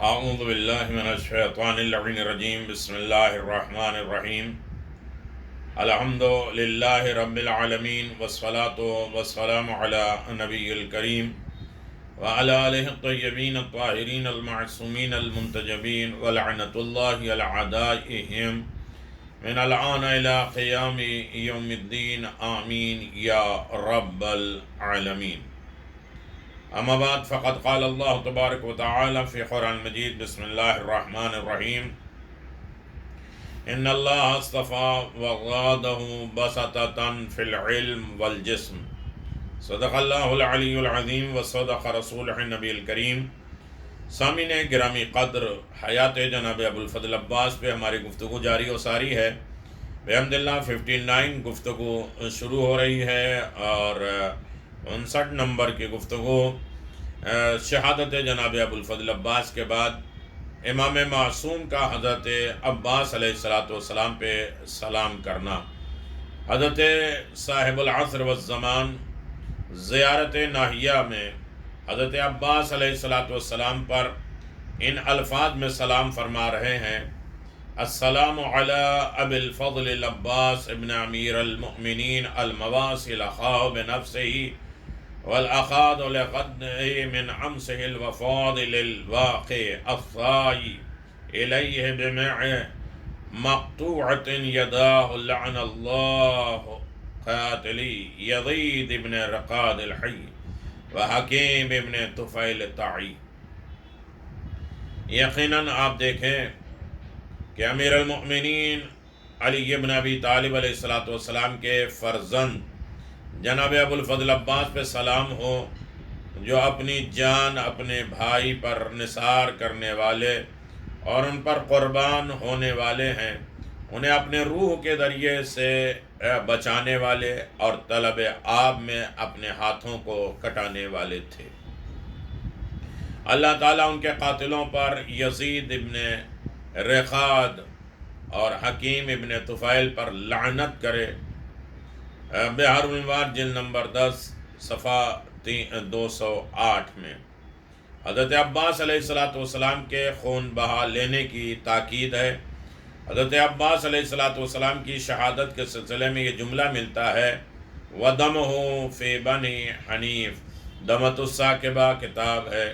اعوذ باللہ من الشیطان اللعین الرجیم بسم اللہ الرحمن الرحیم الحمد للہ رب العالمین والصلاة والسلام علی نبی الکریم وعلی آلہ الطیبین الطاہرین المعصومین المنتجبین ولعنۃ اللہ علی اعدائہم من الآن الی قیام یوم الدین آمین یا رب العالمین. اما بعد فقد قال اللہ تبارک و تعالی فی قرآن مجید بسم اللہ الرحمن الرحیم ان اللہ اصطفى وزادہ بسطۃ فی العلم والجسم صدق اللہ العلی العظیم وصدق رسولہ النبی الکریم. سامعین گرامی قدر، حیات جناب ابو الفضل عباس پہ ہماری گفتگو جاری و ساری ہے. بحمد اللہ 59 گفتگو شروع ہو رہی ہے اور 59 نمبر کی گفتگو شہادت جناب ابو الفضل عباس کے بعد امام معصوم کا حضرت عباس علیہ السلام پہ سلام کرنا. حضرت صاحب العصر والزمان زیارت ناہیہ میں حضرت عباس علیہ السلام پر ان الفاظ میں سلام فرما رہے ہیں: السلام علی ابی الفضل العباس ابن امیر المؤمنین المواصل اخاہ بنفسہ والاخاذ لقدہ من عمسہ الوفاضل الواقع الثائی الیہ بمع مقطوعۃ یداہ لعن اللہ قاتلی یزید ابن رقاد الحی وحکیم ابن طفیل الطائی. یقیناً آپ دیکھیں کہ امیر المؤمنین علی بن ابی طالب علیہ السلام کے فرزند جناب ابو الفضل عباس پہ سلام ہو، جو اپنی جان اپنے بھائی پر نثار کرنے والے اور ان پر قربان ہونے والے ہیں، انہیں اپنے روح کے ذریعے سے بچانے والے اور طلب آب میں اپنے ہاتھوں کو کٹانے والے تھے. اللہ تعالیٰ ان کے قاتلوں پر یزید ابن رقاد اور حکیم ابن طفیل پر لعنت کرے. بحر الانوار جلد نمبر 10 صفحہ 208 میں حضرت عباس علیہ السلام کے خون بہا لینے کی تاکید ہے. حضرت عباس علیہ السلام کی شہادت کے سلسلے میں یہ جملہ ملتا ہے: وَدَمُهُ فِي بَنِي حنیف. دمت الثاقبہ کتاب ہے،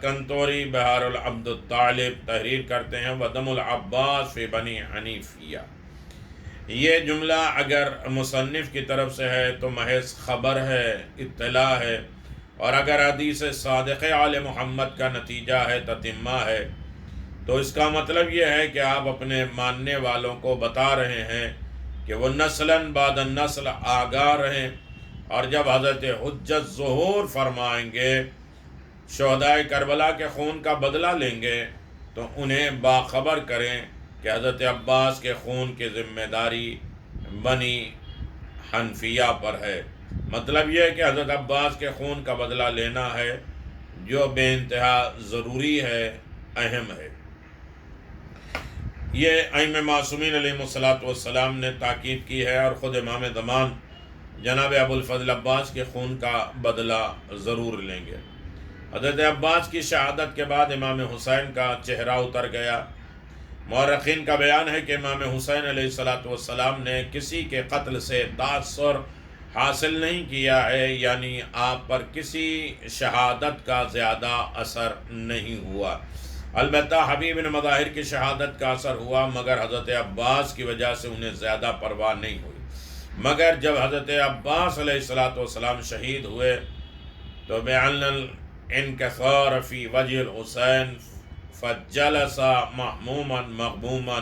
کنتوری بحار العبد الطالب تحریر کرتے ہیں وَدَمُ العباس فی بنی حنیفیہ. یہ جملہ اگر مصنف کی طرف سے ہے تو محض خبر ہے، اطلاع ہے، اور اگر حدیث صادق آل محمد کا نتیجہ ہے، تتمہ ہے، تو اس کا مطلب یہ ہے کہ آپ اپنے ماننے والوں کو بتا رہے ہیں کہ وہ نسلاً بعد نسل آگاہ رہیں، اور جب حضرت حجت ظہور فرمائیں گے، شہدائے کربلا کے خون کا بدلہ لیں گے، تو انہیں باخبر کریں کہ حضرت عباس کے خون کی ذمہ داری بنی حنفیہ پر ہے. مطلب یہ ہے کہ حضرت عباس کے خون کا بدلہ لینا ہے، جو بے انتہا ضروری ہے، اہم ہے. یہ ائمہ معصومین علیہ السلام نے تاکید کی ہے، اور خود امام زمان جناب ابو الفضل عباس کے خون کا بدلہ ضرور لیں گے. حضرت عباس کی شہادت کے بعد امام حسین کا چہرہ اتر گیا. مورخین کا بیان ہے کہ امام حسین علیہ السلام نے کسی کے قتل سے تاثر حاصل نہیں کیا ہے، یعنی آپ پر کسی شہادت کا زیادہ اثر نہیں ہوا. البتہ حبیب بن مظاہر کی شہادت کا اثر ہوا، مگر حضرت عباس کی وجہ سے انہیں زیادہ پرواہ نہیں ہوئی. مگر جب حضرت عباس علیہ السلام شہید ہوئے تو بِعَلْنَ الْإِنْكَسَارَ فِي وَجْهِ الْحُسَيْنِ فَجَلَسَ مَحْمُومًا مَغْبُومًا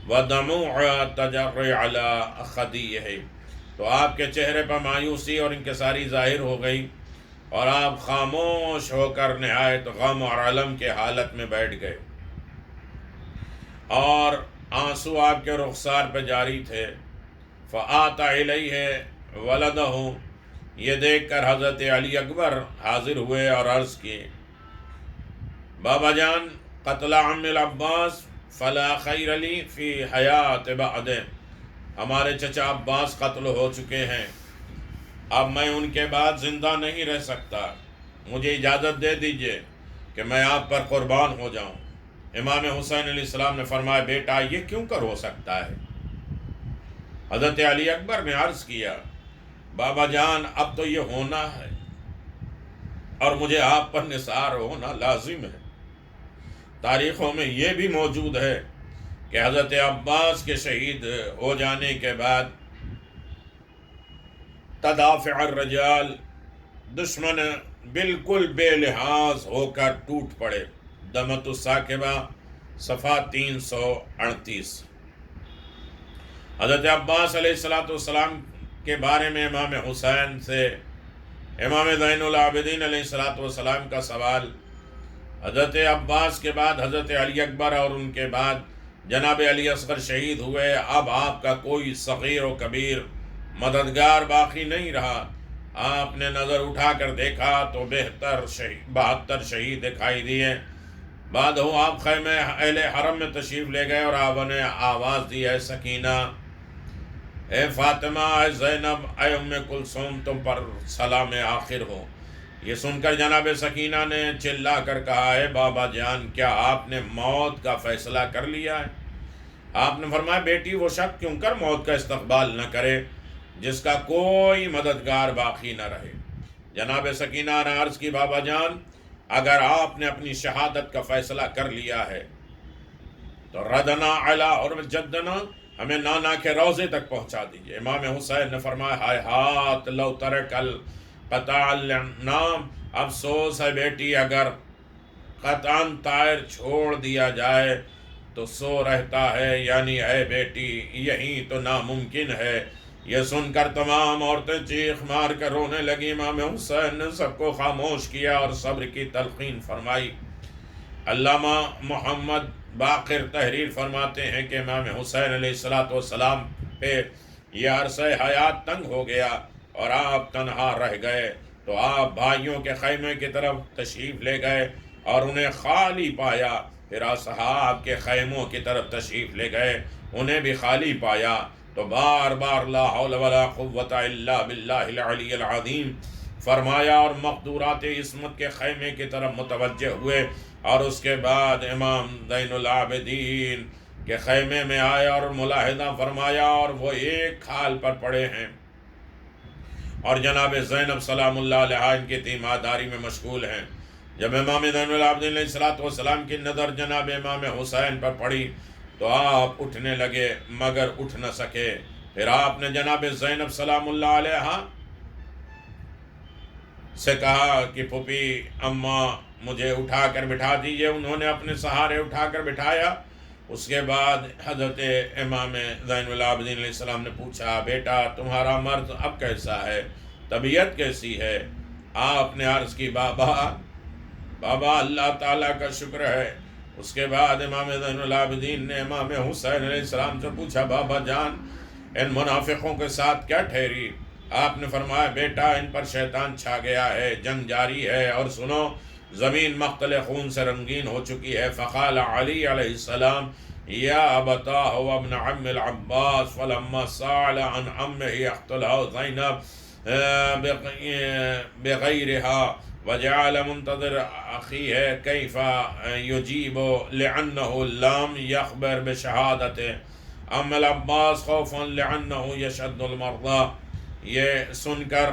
وَدَمُوعُ تَجَرَّ عَلَى خَدِّيِّهِ. تو آپ کے چہرے پر مایوسی اور انکساری ظاہر ہو گئی، اور آپ خاموش ہو کر نہایت غم اور علم کے حالت میں بیٹھ گئے، اور آنسو آپ کے رخسار پہ جاری تھے. فآت الیہ ولدہ. یہ دیکھ کر حضرت علی اکبر حاضر ہوئے اور عرض کی: بابا جان، قتل عم العباس فلا خیر لی فی حیات بعدہ. ہمارے چچا عباس قتل ہو چکے ہیں، اب میں ان کے بعد زندہ نہیں رہ سکتا، مجھے اجازت دے دیجئے کہ میں آپ پر قربان ہو جاؤں۔ امام حسین علیہ السلام نے فرمایا بیٹا یہ کیوں کر ہو سکتا ہے؟ حضرت علی اکبر نے عرض کیا بابا جان اب تو یہ ہونا ہے اور مجھے آپ پر نثار ہونا لازم ہے۔ تاریخوں میں یہ بھی موجود ہے کہ حضرت عباس کے شہید ہو جانے کے بعد تدافع الرجال، دشمن بالکل بے لحاظ ہو کر ٹوٹ پڑے۔ دمت الثاقبہ صفحہ 338۔ حضرت عباس علیہ السلام کے بارے میں امام حسین سے امام زین العابدین علیہ السلام کا سوال، حضرت عباس کے بعد حضرت علی اکبر اور ان کے بعد جناب علی اصغر شہید ہوئے، اب آپ کا کوئی صغیر و کبیر مددگار باقی نہیں رہا۔ آپ نے نظر اٹھا کر دیکھا تو 72 شہید دکھائی دیے۔ بعد ہو آپ خیمہ اہل حرم میں تشریف لے گئے اور آپ نے آواز دی اے سکینہ، اے فاطمہ، اے زینب، اے ام کلثوم، تم پر سلام آخر ہو۔ یہ سن کر جناب سکینہ نے چلا کر کہا اے بابا جان کیا آپ نے موت کا فیصلہ کر لیا ہے؟ آپ نے فرمایا بیٹی وہ شخص کیوں کر موت کا استقبال نہ کرے جس کا کوئی مددگار باقی نہ رہے۔ جناب سکینہ نے عرض کی بابا جان اگر آپ نے اپنی شہادت کا فیصلہ کر لیا ہے تو ردنا علی حرمت جدنا، ہمیں نانا کے روضے تک پہنچا دیجئے۔ امام حسین نے فرمایا ہائے ہاتھ لو ترک القطع النام، افسوس ہے بیٹی اگر قطعاً طائر چھوڑ دیا جائے تو سو رہتا ہے، یعنی اے بیٹی یہی تو ناممکن ہے۔ یہ سن کر تمام عورتیں چیخ مار کر رونے لگی۔ امام حسین نے سب کو خاموش کیا اور صبر کی تلقین فرمائی۔ علامہ محمد باقر تحریر فرماتے ہیں کہ امام حسین علیہ السلام پہ یہ عرصہ حیات تنگ ہو گیا اور آپ تنہا رہ گئے تو آپ بھائیوں کے خیمے کی طرف تشریف لے گئے اور انہیں خالی پایا، پھر اصحاب کے خیموں کی طرف تشریف لے گئے، انہیں بھی خالی پایا تو بار بار لا حول ولا قوت الا باللہ العلی العظیم فرمایا اور مقدورات عصمت کے خیمے کی طرف متوجہ ہوئے، اور اس کے بعد امام زین العابدین کے خیمے میں آئے اور ملاحظہ فرمایا اور وہ ایک کھال پر پڑے ہیں اور جناب زینب سلام اللہ علیہا ان کی تیمارداری میں مشغول ہیں۔ جب امام زین العابدین علیہ السلام کی نظر جناب امام حسین پر پڑی تو آپ اٹھنے لگے مگر اٹھ نہ سکے۔ پھر آپ نے جناب زینب سلام اللہ علیہا سے کہا کہ پھوپھی اماں مجھے اٹھا کر بٹھا دیجئے۔ انہوں نے اپنے سہارے اٹھا کر بٹھایا۔ اس کے بعد حضرت امام زین العابدین علیہ السلام نے پوچھا بیٹا تمہارا مرض اب کیسا ہے، طبیعت کیسی ہے؟ آپ نے عرض کی بابا اللہ تعالیٰ کا شکر ہے۔ اس کے بعد امام زین العابدین نے امام حسین علیہ السلام سے پوچھا بابا جان ان منافقوں کے ساتھ کیا ٹھہری؟ آپ نے فرمایا بیٹا ان پر شیطان چھا گیا ہے، جنگ جاری ہے، اور سنو زمین مقتل خون سے رنگین ہو چکی ہے۔ فقال علی علیہ السلام یا ابتاہ و ابن عم العباس فلما سأل عن عمه اقتله زینب بغیرها وجعل منتظر اخیہ کیف یجیب لعنه لم یخبر بشہادته ام العباس خوفا لعنه یشد المرضى۔ یہ سن کر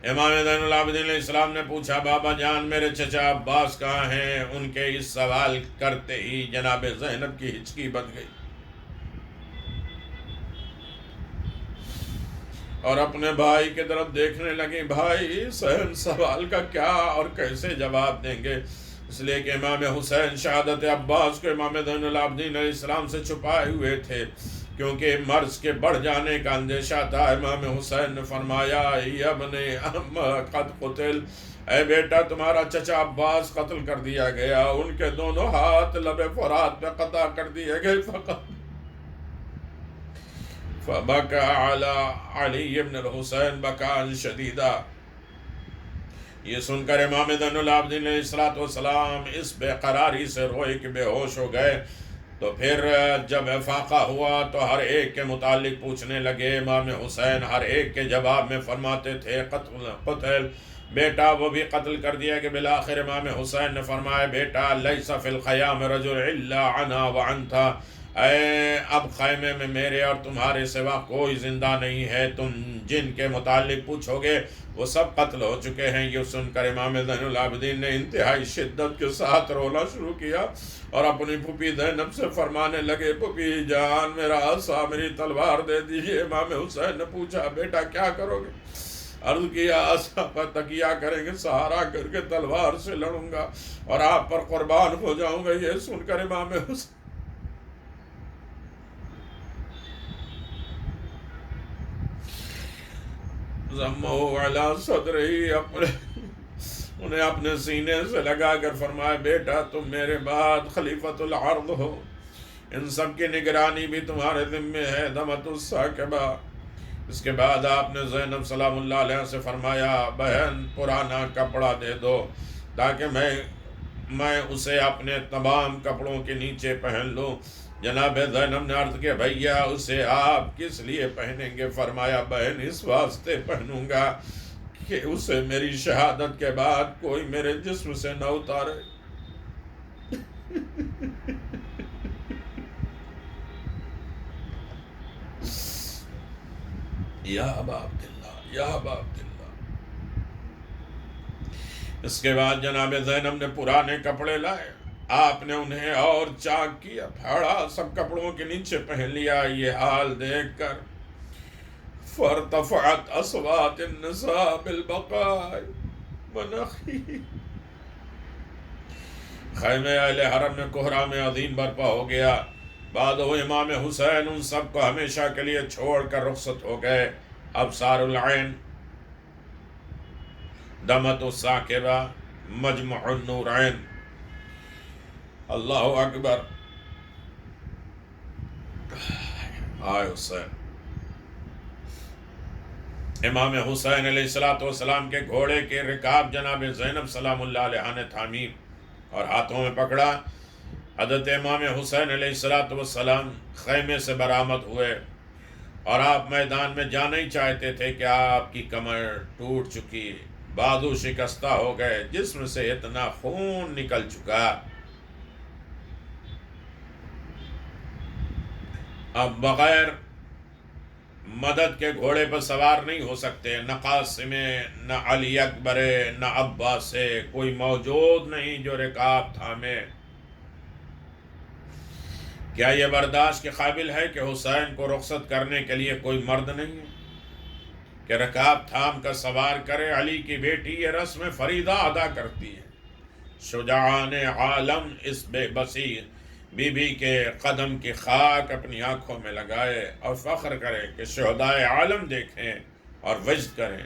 امام زین العابدین علیہ السلام نے پوچھا بابا جان میرے چچا عباس کہاں ہیں؟ ان کے اس سوال کرتے ہی جناب زینب کی ہچکی بن گئی اور اپنے بھائی کی طرف دیکھنے لگی۔ بھائی حسین سوال کا کیا اور کیسے جواب دیں گے؟ اس لیے کہ امام حسین شہادت عباس کو امام زین العابدین علیہ السلام سے چھپائے ہوئے تھے کیونکہ مرض کے بڑھ جانے کا اندیشہ تھا۔ امام حسین نے فرمایا یا ابن عم قد قتل، اے بیٹا تمہارا چچا عباس قتل کر دیا گیا، ان کے دونوں ہاتھ لب فرات پہ قطع کر دیے گئے۔ فبکا علی علی بن الحسین بکان شدیدہ۔ یہ سن کر امام زین العابدین علیہ السلام اس بے قراری سے روئے کہ بے ہوش ہو گئے۔ تو پھر جب افاقہ ہوا تو ہر ایک کے متعلق پوچھنے لگے۔ امام حسین ہر ایک کے جواب میں فرماتے تھے قتل قتل بیٹا وہ بھی قتل کر دیا کہ بالآخر امام حسین نے فرمایا بیٹا لیس فی الخیام رجل الا انا وانت، اے اب خیمے میں میرے اور تمہارے سوا کوئی زندہ نہیں ہے، تم جن کے متعلق پوچھو گے وہ سب قتل ہو چکے ہیں۔ یہ سن کر امام زین العابدین نے انتہائی شدت کے ساتھ رونا شروع کیا اور اپنی پھوپھی زینب سے فرمانے لگے پھوپھی جان میرا عصا میری تلوار دے دیجیے۔ امام حسین نے پوچھا بیٹا کیا کرو گے؟ عرض کیا عصا پر تکیہ کریں گے، سہارا کر کے تلوار سے لڑوں گا اور آپ پر قربان ہو جاؤں گا۔ یہ سن کر امام حسین ضمہ علی صدرہی، انہیں اپنے سینے سے لگا کر فرمایا بیٹا تم میرے بعد خلیفۃ الارض ہو، ان سب کی نگرانی بھی تمہارے ذمے ہے۔ دمت الثاقبہ۔ اس کے بعد آپ نے زینب سلام اللہ علیہ سے فرمایا بہن پرانا کپڑا دے دو تاکہ میں اسے اپنے تمام کپڑوں کے نیچے پہن لوں۔ جناب زینب نے عرض کیا بھیا اسے آپ کس لیے پہنیں گے؟ فرمایا بہن اس واسطے پہنوں گا کہ اسے میری شہادت کے بعد کوئی میرے جسم سے نہ اتارے۔ یا ابا عبداللہ، یا ابا عبداللہ۔ اس کے بعد جناب زینب نے پرانے کپڑے لائے، آپ نے انہیں اور چاک کیا، پھاڑا، سب کپڑوں کے نیچے پہن لیا۔ یہ حال دیکھ کر فارتفعت اصوات النساء بالبقاء مناخی، خیمہ اہل حرم میں کوہرام عظیم برپا ہو گیا۔ بعد وہ امام حسین ان سب کو ہمیشہ کے لیے چھوڑ کر رخصت ہو گئے۔ ابصار العین، دمت الثاقبہ، مجمع النورین۔ اللہ اکبر۔ آئے حسین۔ امام حسین علیہ السلام کے گھوڑے کے رکاب جناب زینب سلام اللہ علیہ نے تھامی اور ہاتھوں میں پکڑا۔ حضرت امام حسین علیہ السلام خیمے سے برآمد ہوئے اور آپ میدان میں جانا ہی چاہتے تھے کہ آپ کی کمر ٹوٹ چکی، بازو شکستہ ہو گئے، جسم سے اتنا خون نکل چکا، اب بغیر مدد کے گھوڑے پر سوار نہیں ہو سکتے۔ نہ قاسم، نہ علی اکبر، نہ عباس، کوئی موجود نہیں جو رکاب تھامے۔ کیا یہ برداشت کے قابل ہے کہ حسین کو رخصت کرنے کے لیے کوئی مرد نہیں ہے کہ رکاب تھام کر سوار کرے؟ علی کی بیٹی یہ رسم فریضہ ادا کرتی ہے۔ شجاعان عالم اس بے بسی بی بی کے قدم کی خاک اپنی آنکھوں میں لگائے اور فخر کریں کہ شہدائے عالم دیکھیں اور وجد کریں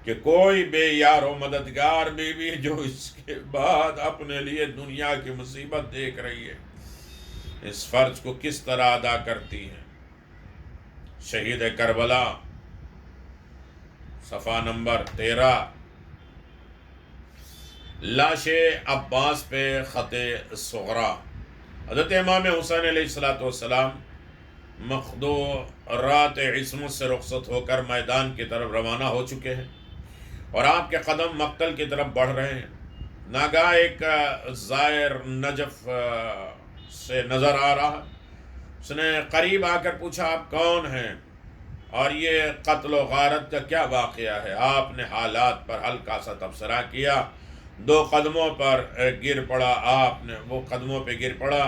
کہ کوئی بے یار و مددگار بی بی جو اس کے بعد اپنے لیے دنیا کی مصیبت دیکھ رہی ہے اس فرض کو کس طرح ادا کرتی ہے۔ شہید کربلا، صفحہ نمبر 13۔ لاش عباس پہ خط صغرا۔ حضرت امام حسین علیہ السلام مخدورات عصمت سے رخصت ہو کر میدان کی طرف روانہ ہو چکے ہیں اور آپ کے قدم مقتل کی طرف بڑھ رہے ہیں۔ ناگاہ ایک زائر نجف سے نظر آ رہا، اس نے قریب آ کر پوچھا آپ کون ہیں اور یہ قتل و غارت کا کیا واقعہ ہے؟ آپ نے حالات پر ہلکا سا تبصرہ کیا، 2 قدموں پر گر پڑا، وہ قدموں پہ گر پڑا۔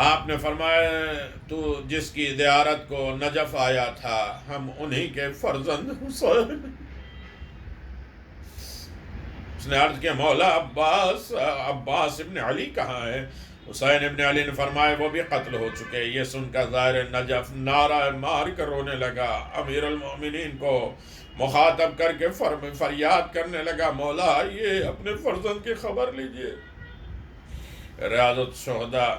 آپ نے فرمایا تو جس کی زیارت کو نجف آیا تھا ہم انہی کے فرزند حسین۔ اس نے عرض کیا مولا عباس ابن علی کہاں ہے؟ حسین ابن علی نے فرمایا وہ بھی قتل ہو چکے۔ یہ سن کر ظاہر نجف نعرہ مار کر رونے لگا، امیر المؤمنین کو مخاطب کر کے فریاد کرنے لگا مولا یہ اپنے فرزند کی خبر لیجئے۔ ریاض الشہداء۔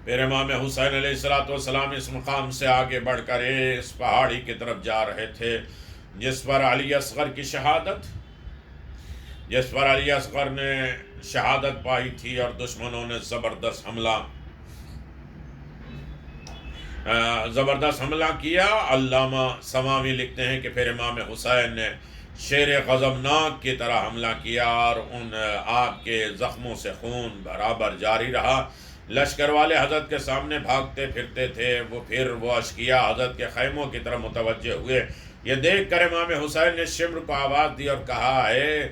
پھر امام حسین علیہ السلام اس مقام سے آگے بڑھ کر اس پہاڑی کی طرف جا رہے تھے جس پر علی اصغر نے شہادت پائی تھی اور دشمنوں نے زبردست حملہ کیا۔ علامہ سماوی لکھتے ہیں کہ پھر امام حسین نے شیر غضبناک کی طرح حملہ کیا اور ان آپ کے زخموں سے خون برابر جاری رہا۔ لشکر والے حضرت کے سامنے بھاگتے پھرتے تھے، پھر وہ اشقیا حضرت کے خیموں کی طرف متوجہ ہوئے۔ یہ دیکھ کر امام حسین نے شمر کو آواز دی اور کہا، اے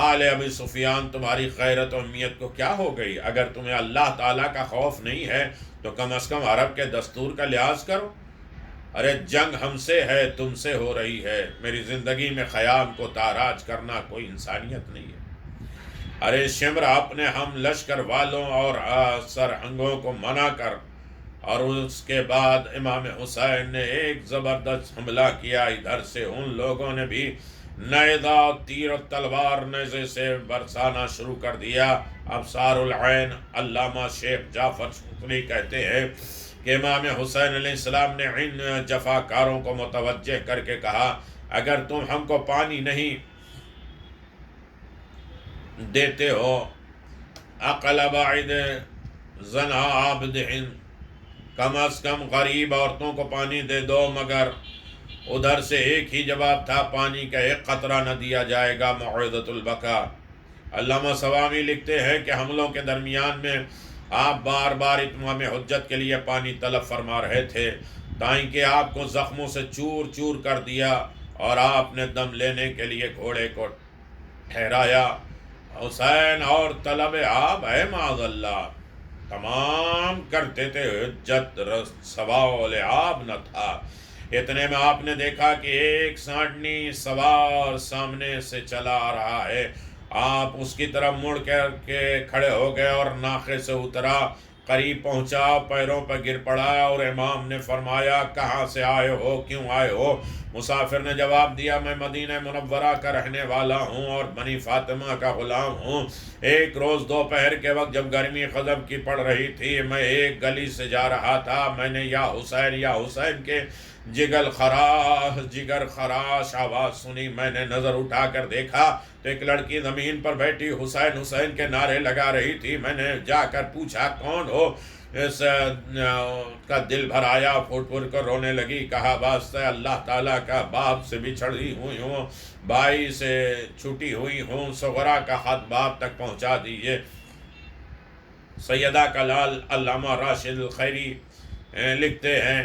آل ابی سفیان، تمہاری غیرت و امیت کو کیا ہو گئی؟ اگر تمہیں اللہ تعالیٰ کا خوف نہیں ہے تو کم از کم عرب کے دستور کا لحاظ کرو۔ ارے جنگ ہم سے ہے، تم سے ہو رہی ہے۔ میری زندگی میں خیام کو تاراج کرنا کوئی انسانیت نہیں ہے۔ ارے شمر، اپنے ہم لشکر والوں اور سرہنگوں کو منع کر۔ اور اس کے بعد امام حسین نے ایک زبردست حملہ کیا۔ ادھر سے ان لوگوں نے بھی نیزہ، تیر و تلوار نیزے سے برسانا شروع کر دیا۔ ابصار العین علامہ شیخ جعفر شکری کہتے ہیں کہ امام حسین علیہ السلام نے ان جفاکاروں کو متوجہ کر کے کہا، اگر تم ہم کو پانی نہیں دیتے ہو، اقل بعید زنا عابد ہند، کم از کم غریب عورتوں کو پانی دے دو۔ مگر ادھر سے ایک ہی جواب تھا، پانی کا ایک قطرہ نہ دیا جائے گا، موعظۃ البقاء۔ علامہ سوامی لکھتے ہیں کہ حملوں کے درمیان میں آپ بار بار اتمام حجت کے لیے پانی طلب فرما رہے تھے، تائیں کہ آپ کو زخموں سے چور چور کر دیا اور آپ نے دم لینے کے لیے گھوڑے کو ٹھہرایا۔ حسین اور طلب آب اے معاذ اللہ تمام کرتے تھے، حجت سوال آب نہ تھا۔ اتنے میں آپ نے دیکھا کہ ایک سانڈنی سوار سامنے سے چلا آ رہا ہے۔ آپ اس کی طرف مڑ کر کے کھڑے ہو گئے اور ناقے سے اترا، قریب پہنچا، پیروں پر گر پڑا اور امام نے فرمایا، کہاں سے آئے ہو، کیوں آئے ہو؟ مسافر نے جواب دیا، میں مدینہ منورہ کا رہنے والا ہوں اور بنی فاطمہ کا غلام ہوں۔ ایک روز دوپہر کے وقت جب گرمی غضب کی پڑ رہی تھی، میں ایک گلی سے جا رہا تھا، میں نے یا حسین کے جگر خراش آواز سنی۔ میں نے نظر اٹھا کر دیکھا تو ایک لڑکی زمین پر بیٹھی حسین حسین کے نعرے لگا رہی تھی۔ میں نے جا کر پوچھا، کون ہو؟ اس کا دل بھر آیا، پھوٹ پھوٹ کر رونے لگی، کہا، واسطہ اللہ تعالیٰ کا، باپ سے بچھڑی ہوئی ہوں، بھائی سے چھٹی ہوئی ہوں، صغرا کا خط باپ تک پہنچا دیجیے۔ سیدہ کلال علامہ راشد الخیری لکھتے ہیں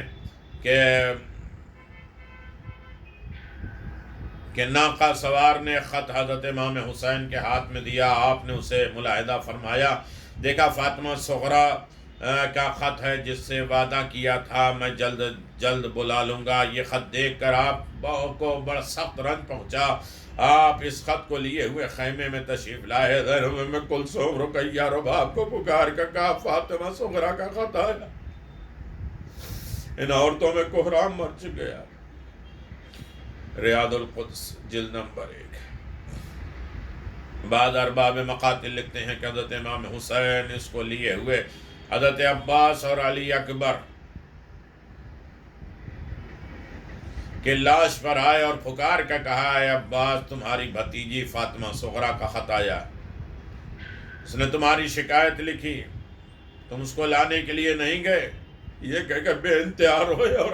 کہ ناقہ سوار نے خط حضرت امام حسین کے ہاتھ میں دیا۔ آپ نے اسے ملاحظہ فرمایا، دیکھا فاطمہ صغرا کا خط ہے جس سے وعدہ کیا تھا، میں جلد جلد بلا لوں گا۔ یہ خط دیکھ کر آپ کو بڑا سخت رنج پہنچا۔ آپ اس خط کو لیے ہوئے خیمے میں تشریف لائے۔ میں کلثوم رقیہ رباب کو پکار کر کہا، فاطمہ صغرا کا خط آیا، ان عورتوں میں کوہرام مچ گیا۔ ریاض القدس جلد نمبر 1۔ بعض ارباب مقاتل لکھتے ہیں کہ حضرت امام حسین اس کو لیے ہوئے حضرت عباس اور علی اکبر کے لاش پر آئے اور پکار کا کہا، اے عباس، تمہاری بھتیجی فاطمہ صغرا کا خط آیا، اس نے تمہاری شکایت لکھی، تم اس کو لانے کے لیے نہیں گئے؟ یہ کہہ کر بے انتہا روئے اور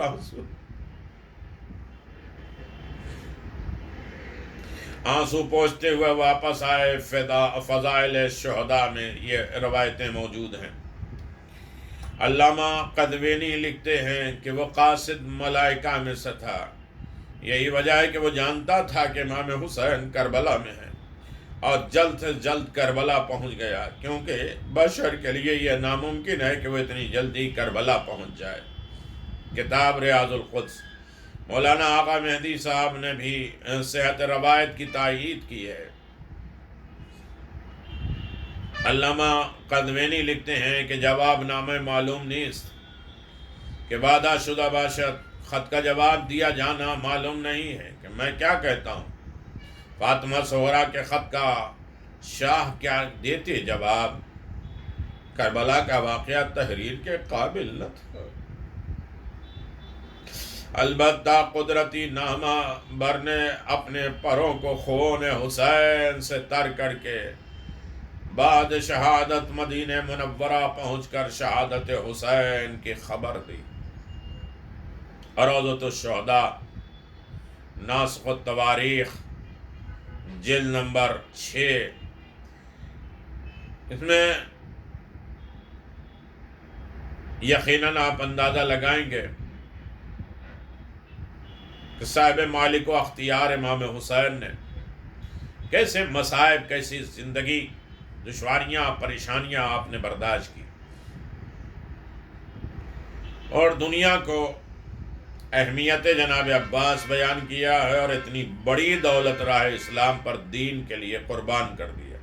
آنسو پوچھتے ہوئے واپس آئے۔ فضائل شہداء میں یہ روایتیں موجود ہیں۔ علامہ قدوینی لکھتے ہیں کہ وہ قاصد ملائکہ میں سے تھا، یہی وجہ ہے کہ وہ جانتا تھا کہ امام حسین کربلا میں ہیں اور جلد سے جلد کربلا پہنچ گیا، کیونکہ بشر کے لیے یہ ناممکن ہے کہ وہ اتنی جلدی کربلا پہنچ جائے۔ کتاب ریاض القدس۔ مولانا آقا مہدی صاحب نے بھی صحت روایت کی تائید کی ہے۔ علامہ قدوینی لکھتے ہیں کہ جواب نامہ معلوم نیست کہ وعدہ شدہ باشد، خط کا جواب دیا جانا معلوم نہیں ہے کہ میں کیا کہتا ہوں۔ فاطمہ صغرا کے خط کا شاہ کیا دیتے جواب؟ کربلا کا واقعہ تحریر کے قابل نہ تھا۔ البتہ قدرتی نامہ بر نے اپنے پروں کو خون حسین سے تر کر کے بعد شہادت مدینہ منورہ پہنچ کر شہادت حسین کی خبر دی۔ روضۃ الشہداء ناسخ التواریخ جلد نمبر 6، اس میں یقیناً آپ اندازہ لگائیں گے کہ صاحب مالک و اختیار امام حسین نے کیسے مصائب، کیسی زندگی، دشواریاں، پریشانیاں آپ نے برداشت کی، اور دنیا کو اہمیت جناب عباس بیان کیا ہے، اور اتنی بڑی دولت راہ اسلام پر دین کے لیے قربان کر دیا،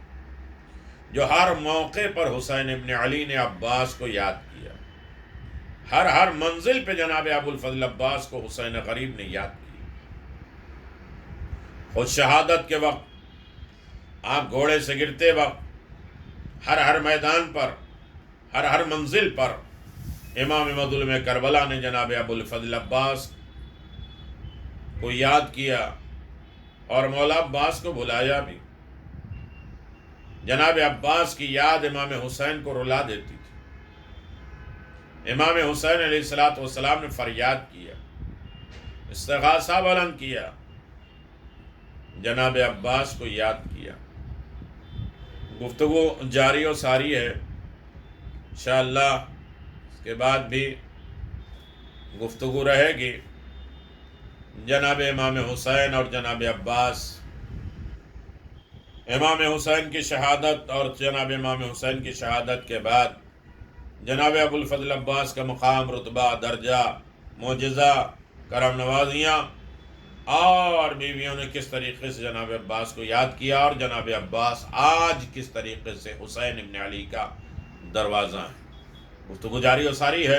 جو ہر موقع پر حسین ابن علی نے عباس کو یاد کیا، ہر منزل پہ جناب ابو الفضل عباس کو حسین غریب نے یاد کیا۔ خود شہادت کے وقت، آپ گھوڑے سے گرتے وقت، ہر میدان پر، ہر منزل پر امام مظلوم کربلا نے جناب ابو الفضل عباس کو یاد کیا، اور مولا عباس کو بلایا بھی۔ جناب عباس کی یاد امام حسین کو رلا دیتی تھی۔ امام حسین علیہ السلام نے فریاد کیا، استغاثہ بلند کیا، جناب عباس کو یاد کیا۔ گفتگو جاری و ساری ہے، انشاءاللہ اس کے بعد بھی گفتگو رہے گی۔ جناب امام حسین اور جناب عباس، امام حسین کی شہادت اور جناب امام حسین کی شہادت کے بعد جناب ابو الفضل عباس کا مقام، رتبہ، درجہ، معجزہ، کرم نوازیاں، اور بیویوں نے کس طریقے سے جناب عباس کو یاد کیا، اور جناب عباس آج کس طریقے سے حسین ابن علی کا دروازہ ہے۔ گفتگو جاری و ساری ہے،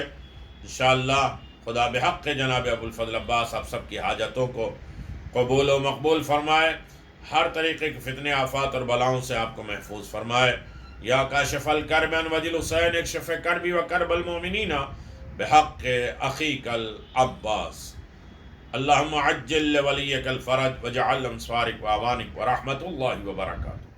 انشاءاللہ خدا بحق کے جناب ابو الفضل عباس آپ سب کی حاجتوں کو قبول و مقبول فرمائے، ہر طریقے کے فتنے، آفات اور بلاؤں سے آپ کو محفوظ فرمائے۔ یا کاشف الکرب عن وجه الحسین اکشف کربی و کرب المؤمنین بحق اخیک العباس۔ اللہم عجل لولیک الفرج وجعل انصارک و اعوانک و رحمت اللہ وبرکاتہ۔